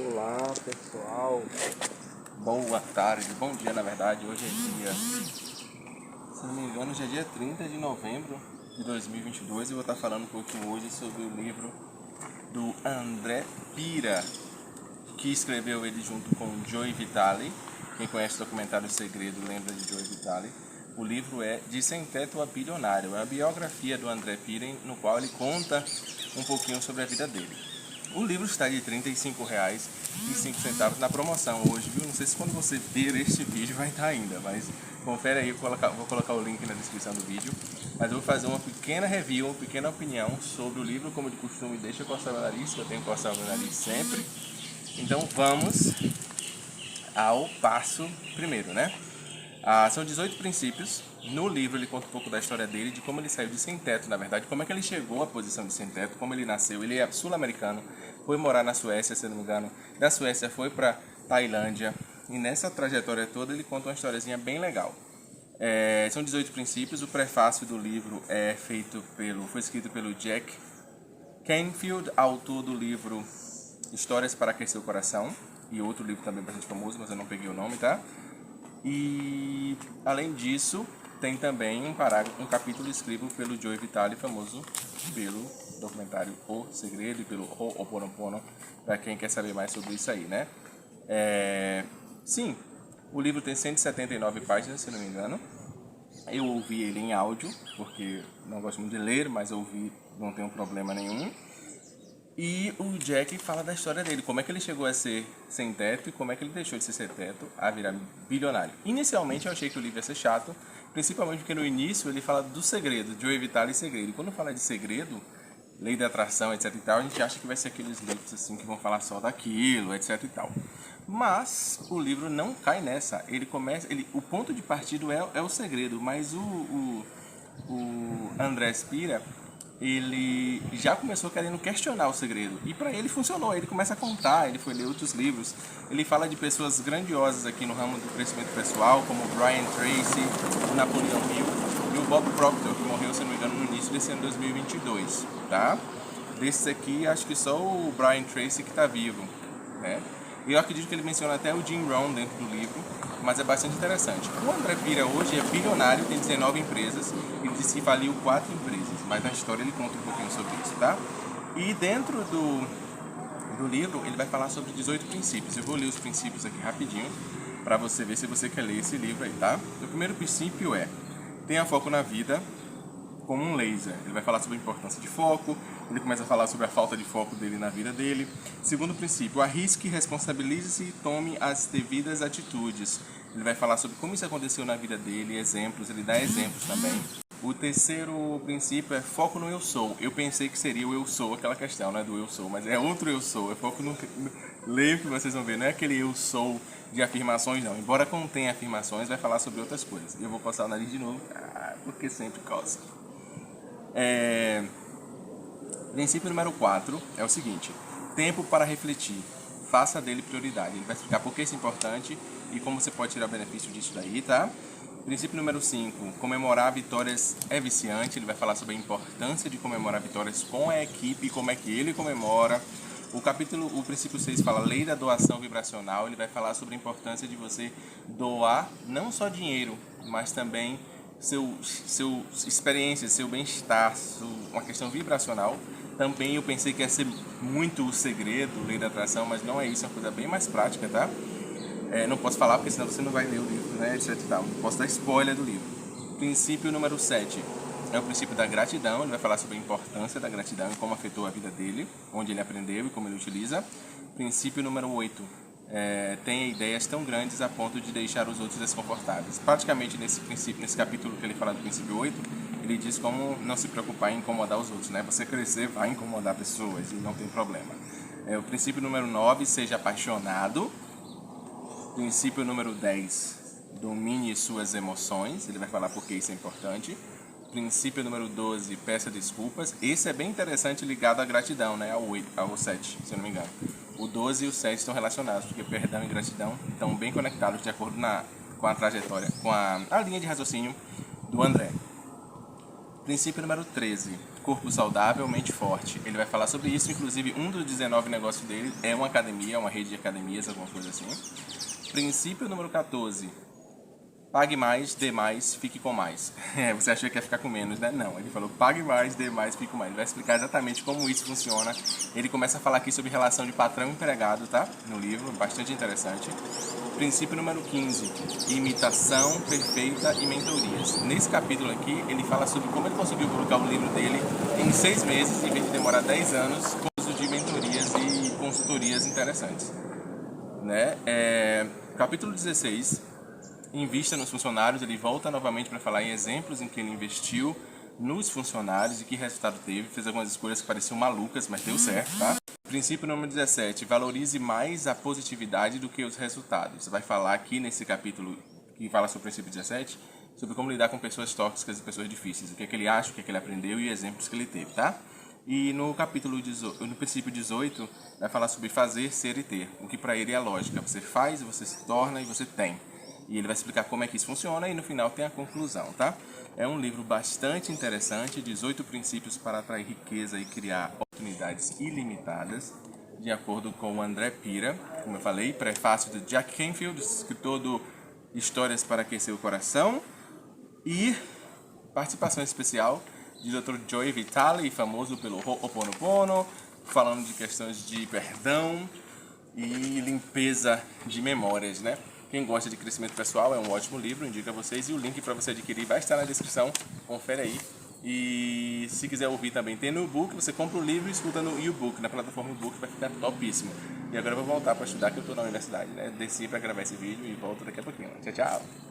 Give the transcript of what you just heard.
Olá pessoal, Boa tarde, bom dia na verdade. Hoje é dia, se não me engano, hoje é dia 30 de novembro de 2022 e eu vou estar falando um pouquinho hoje sobre o livro do André Pira, que escreveu ele junto com Joe Vitale. Quem conhece o documentário Segredo lembra de Joe Vitale. O livro é De Sem Teto a Bilionário, é a biografia do André Pira, no qual ele conta um pouquinho sobre a vida dele. O livro está de R$ 35,05 na promoção hoje, viu? Não sei se quando você ver este vídeo vai estar ainda, mas confere aí, vou colocar o link na descrição do vídeo. Mas eu vou fazer uma pequena review, uma pequena opinião sobre o livro, como de costume, deixa eu coçar o nariz, que eu tenho que coçar o meu nariz sempre. Então vamos ao passo primeiro, né? São 18 princípios. No livro ele conta um pouco da história dele, de como ele saiu de sem teto, na verdade, como é que ele chegou à posição de sem teto, como ele nasceu. Ele é sul-americano, foi morar na Suécia, se não me engano. Da Suécia foi para Tailândia e nessa trajetória toda ele conta uma historiazinha bem legal. São 18 princípios. O prefácio do livro foi escrito pelo Jack Canfield, autor do livro Histórias para Aquecer o Coração, e outro livro também bastante famoso, mas eu não peguei o nome, tá? E além disso, tem também um capítulo escrito pelo Joe Vitale, famoso pelo documentário O Segredo e pelo Ho'oponopono, para quem quer saber mais sobre isso aí, né? Sim, o livro tem 179 páginas, se não me engano. Eu ouvi ele em áudio, porque não gosto muito de ler, mas ouvir não tem problema nenhum. E o Jack fala da história dele, como é que ele chegou a ser sem teto e como é que ele deixou de ser sem teto a virar bilionário. Inicialmente eu achei que o livro ia ser chato, principalmente porque no início ele fala do segredo, Joe Vitale e segredo. E quando fala de segredo, lei da atração, etc e tal, a gente acha que vai ser aqueles livros assim que vão falar só daquilo, etc e tal. Mas o livro não cai nessa. O ponto de partida é o segredo, mas o André Pira, ele já começou querendo questionar o segredo. E para ele funcionou, ele começa a contar, ele foi ler outros livros. Ele fala de pessoas grandiosas aqui no ramo do crescimento pessoal, como o Brian Tracy, o Napoleon Hill e o Bob Proctor, que morreu, se não me engano, no início desse ano 2022, tá? Desses aqui, acho que só o Brian Tracy que está vivo, né? E eu acredito que ele menciona até o Jim Rohn dentro do livro, mas é bastante interessante. O André Pira hoje é bilionário, tem 19 empresas, ele disse que faliu 4 empresas, mas na história ele conta um pouquinho sobre isso, tá? E dentro do livro ele vai falar sobre 18 princípios. Eu vou ler os princípios aqui rapidinho, para você ver se você quer ler esse livro aí, tá? O primeiro princípio é: tenha foco na vida como um laser. Ele vai falar sobre a importância de foco, ele começa a falar sobre a falta de foco dele na vida dele. Segundo princípio, arrisque, responsabilize-se e tome as devidas atitudes. Ele vai falar sobre como isso aconteceu na vida dele, exemplos, ele dá exemplos também. O terceiro princípio é foco no eu sou. Eu pensei que seria o eu sou, aquela questão, né, do eu sou, mas é outro eu sou, é foco no leio que vocês vão ver, não é aquele eu sou de afirmações não, embora contenha afirmações, vai falar sobre outras coisas. E eu vou coçar o nariz de novo, porque sempre coça. Princípio número 4 é o seguinte: tempo para refletir, faça dele prioridade. Ele vai explicar por que isso é importante e como você pode tirar benefício disso daí, tá? Princípio número 5, comemorar vitórias é viciante. Ele vai falar sobre a importância de comemorar vitórias com a equipe, como é que ele comemora. O princípio 6 fala lei da doação vibracional. Ele vai falar sobre a importância de você doar não só dinheiro, mas também seu experiência, seu bem-estar, uma questão vibracional. Também eu pensei que ia ser muito o segredo, lei da atração, mas não é isso, é uma coisa bem mais prática, tá? Não posso falar porque senão você não vai ler o livro, né, etc e tal. Não posso dar spoiler do livro. Princípio número 7 é o princípio da gratidão. Ele vai falar sobre a importância da gratidão e como afetou a vida dele, onde ele aprendeu e como ele utiliza. Princípio número 8 tenha ideias tão grandes a ponto de deixar os outros desconfortáveis. Praticamente nesse capítulo que ele fala do princípio 8, ele diz como não se preocupar em incomodar os outros, né? Você crescer vai incomodar pessoas e não tem problema. O princípio número 9, seja apaixonado. Princípio número 10, domine suas emoções. Ele vai falar por que isso é importante. Princípio número 12, peça desculpas. Esse é bem interessante, ligado à gratidão, né? Ao 7, se eu não me engano. O 12 e o 7 estão relacionados, porque perdão e gratidão estão bem conectados de acordo com a trajetória, com a linha de raciocínio do André. Princípio número 13, corpo saudável, mente forte. Ele vai falar sobre isso, inclusive um dos 19 negócios dele é uma academia, uma rede de academias, alguma coisa assim. Princípio número 14. Pague mais, dê mais, fique com mais. Você achou que ia ficar com menos, né? Não, ele falou pague mais, dê mais, fique com mais. Ele vai explicar exatamente como isso funciona. Ele começa a falar aqui sobre relação de patrão e empregado, tá? No livro, bastante interessante. Princípio número 15, imitação perfeita e mentorias. Nesse capítulo aqui, ele fala sobre como ele conseguiu colocar o livro dele em 6 meses, em vez de demorar 10 anos, com uso de mentorias e consultorias interessantes. Né? Capítulo 16, invista nos funcionários. Ele volta novamente para falar em exemplos em que ele investiu nos funcionários e que resultado teve. Fez algumas escolhas que pareciam malucas, mas deu certo, tá? Princípio número 17, valorize mais a positividade do que os resultados. Você vai falar aqui nesse capítulo que fala sobre o princípio 17, sobre como lidar com pessoas tóxicas e pessoas difíceis. O que é que ele acha, o que é que ele aprendeu e exemplos que ele teve, tá? E no princípio 18, vai falar sobre fazer, ser e ter. O que para ele é a lógica. Você faz, você se torna e você tem. E ele vai explicar como é que isso funciona e no final tem a conclusão, tá? É um livro bastante interessante, 18 princípios para atrair riqueza e criar oportunidades ilimitadas, de acordo com o André Pira, como eu falei, prefácio do Jack Canfield, escritor do Histórias para Aquecer o Coração, e participação especial de Dr. Joey Vitale, famoso pelo Ho'oponopono, falando de questões de perdão e limpeza de memórias, né? Quem gosta de crescimento pessoal, é um ótimo livro, indico a vocês, e o link para você adquirir vai estar na descrição, confere aí. E se quiser ouvir também, tem no e-book, você compra o livro e escuta no e-book, na plataforma e-book, vai ficar topíssimo. E agora eu vou voltar para estudar, que eu estou na universidade, né? Desci para gravar esse vídeo e volto daqui a pouquinho. Tchau, tchau!